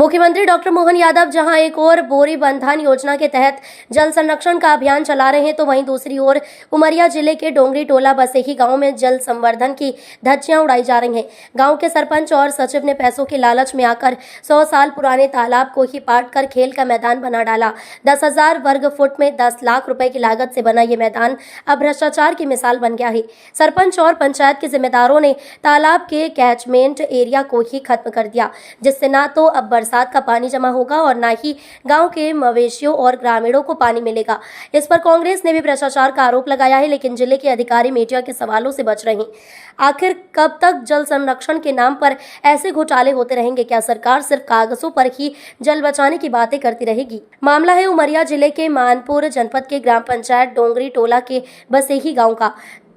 मुख्यमंत्री डॉक्टर मोहन यादव जहां एक ओर बोरी बंधन योजना के तहत जल संरक्षण का अभियान चला रहे हैं, तो वहीं दूसरी ओर उमरिया जिले के डोंगरी टोला बसेही गांव में जल संवर्धन की धज्जियां उड़ाई जा रही हैं। गांव के सरपंच और सचिव ने पैसों के लालच में आकर 100 साल पुराने तालाब को ही पाट कर खेल का मैदान बना डाला। 10,000 वर्ग फुट में 10 लाख रुपए की लागत से बना ये मैदान अब भ्रष्टाचार की मिसाल बन गया है। सरपंच और पंचायत के जिम्मेदारों ने तालाब के कैचमेंट एरिया को ही खत्म कर दिया, जिससे ना तो अब बरसात का पानी जमा होगा और ना ही गांव के मवेशियों और ग्रामीणों को पानी मिलेगा। इस पर कांग्रेस ने भी भ्रष्टाचार का आरोप लगाया है, लेकिन जिले के अधिकारी मीडिया के सवालों से बच रहे हैं। आखिर कब तक जल संरक्षण के नाम पर ऐसे घोटाले होते रहेंगे? क्या सरकार सिर्फ कागजों पर ही जल बचाने की बातें करती रहेगी? मामला है उमरिया जिले के मानपुर जनपद के ग्राम पंचायत डोंगरी टोला के बसेही गाँव का,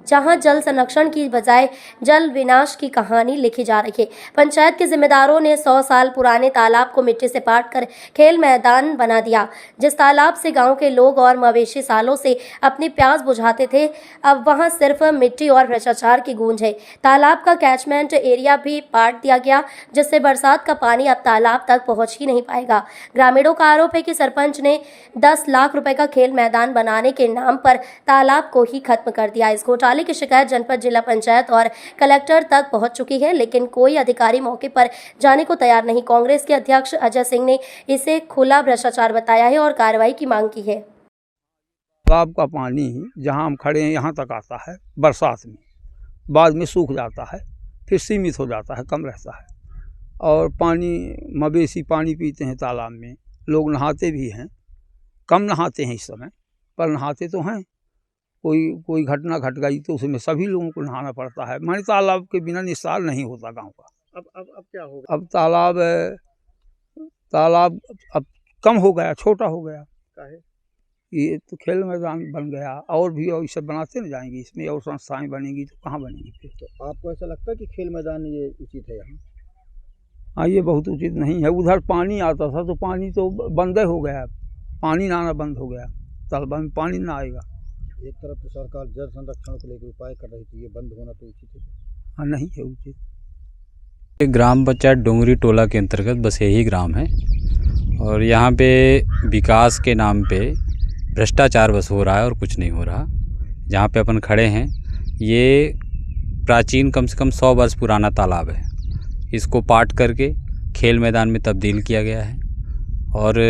जहां जल संरक्षण की बजाय जल विनाश की कहानी लिखी जा रही है। पंचायत के जिम्मेदारों ने 100 साल पुराने तालाब को मिट्टी से पाट कर खेल मैदान बना दिया। जिस तालाब से गांव के लोग और मवेशी सालों से अपनी प्यास बुझाते थे, अब वहां सिर्फ मिट्टी और भ्रष्टाचार की गूंज है। तालाब का कैचमेंट एरिया भी पाट दिया गया, जिससे बरसात का पानी अब तालाब तक पहुंच ही नहीं पाएगा। ग्रामीणों का आरोप है कि सरपंच ने 10 लाख रुपए का खेल मैदान बनाने के नाम पर तालाब को ही खत्म कर दिया। इस घोटाले की शिकायत जनपद, जिला पंचायत और कलेक्टर तक पहुंच चुकी है, लेकिन कोई अधिकारी मौके पर जाने को तैयार नहीं। कांग्रेस के अध्यक्ष अजय सिंह ने इसे खुला भ्रष्टाचार बताया है और कार्रवाई की मांग की है। तालाब का पानी जहां हम खड़े हैं यहाँ तक आता है बरसात में, बाद में सूख जाता है, फिर सीमित हो जाता है, कम रहता है। और पानी मवेशी पानी पीते हैं तालाब में, लोग नहाते भी हैं, कम नहाते हैं इस समय, पर नहाते तो हैं। कोई घटना घट गई तो उसमें सभी लोगों को नहाना पड़ता है। माने तालाब के बिना निस्तार नहीं होता गांव का। अब क्या होगा? अब तालाब अब कम हो गया, छोटा हो गया। काहे? ये तो खेल मैदान बन गया, और भी और सब बनाते न जाएंगे, इसमें और संस्थाएं बनेगी तो कहाँ बनेगी फिर। तो आपको ऐसा लगता है कि खेल मैदान ये उचित है यहाँ? हाँ, ये बहुत उचित नहीं है। उधर पानी आता था तो पानी तो बंद हो गया, पानी ना आना बंद हो गया, तालाब में पानी ना आएगा। एक तरफ तो सरकार जल संरक्षण को लेकर उपाय कर रही थी, ये बंद होना तो उचित है? हाँ, नहीं है उचित। ग्राम पंचायत डोंगरी टोला के अंतर्गत बसेही ग्राम है और यहाँ पे विकास के नाम पे भ्रष्टाचार बस हो रहा है और कुछ नहीं हो रहा। जहाँ पे अपन खड़े हैं ये प्राचीन कम से कम 100 वर्ष पुराना तालाब है। इसको पाट करके खेल मैदान में तब्दील किया गया है और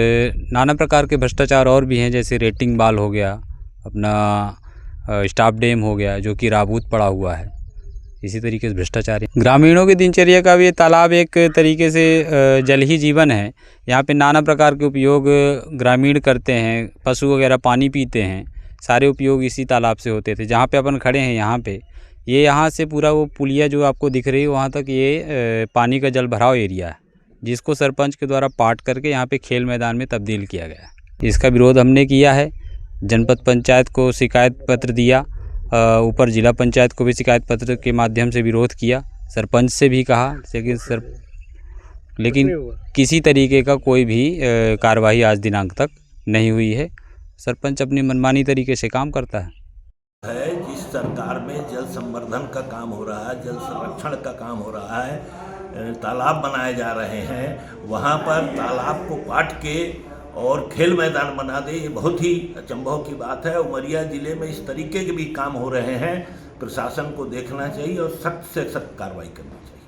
नाना प्रकार के भ्रष्टाचार और भी हैं, जैसे रेटिंग बाल हो गया, अपना स्टाफ डैम हो गया जो कि राबूत पड़ा हुआ है। इसी तरीके से भ्रष्टाचार है। ग्रामीणों की दिनचर्या का भी ये तालाब एक तरीके से जल ही जीवन है। यहाँ पे नाना प्रकार के उपयोग ग्रामीण करते हैं, पशु वगैरह पानी पीते हैं, सारे उपयोग इसी तालाब से होते थे। जहाँ पे अपन खड़े हैं यहाँ से पूरा वो पुलिया जो आपको दिख रही है वहाँ तक ये पानी का जल भराव एरिया है, जिसको सरपंच के द्वारा पाट करके यहाँ पे खेल मैदान में तब्दील किया गया है। इसका विरोध हमने किया है, जनपद पंचायत को शिकायत पत्र दिया, ऊपर जिला पंचायत को भी शिकायत पत्र के माध्यम से विरोध किया, सरपंच से भी कहा, लेकिन किसी तरीके का कोई भी कार्रवाई आज दिनांक तक नहीं हुई है। सरपंच अपनी मनमानी तरीके से काम करता है। जिस सरकार में जल संवर्धन का काम हो रहा है, जल संरक्षण का काम हो रहा है, तालाब बनाए जा रहे हैं, वहाँ पर तालाब को काट के और खेल मैदान बना दे, ये बहुत ही अचंभव की बात है। उमरिया जिले में इस तरीके के भी काम हो रहे हैं। प्रशासन को देखना चाहिए और सख्त से सख्त कार्रवाई करनी चाहिए।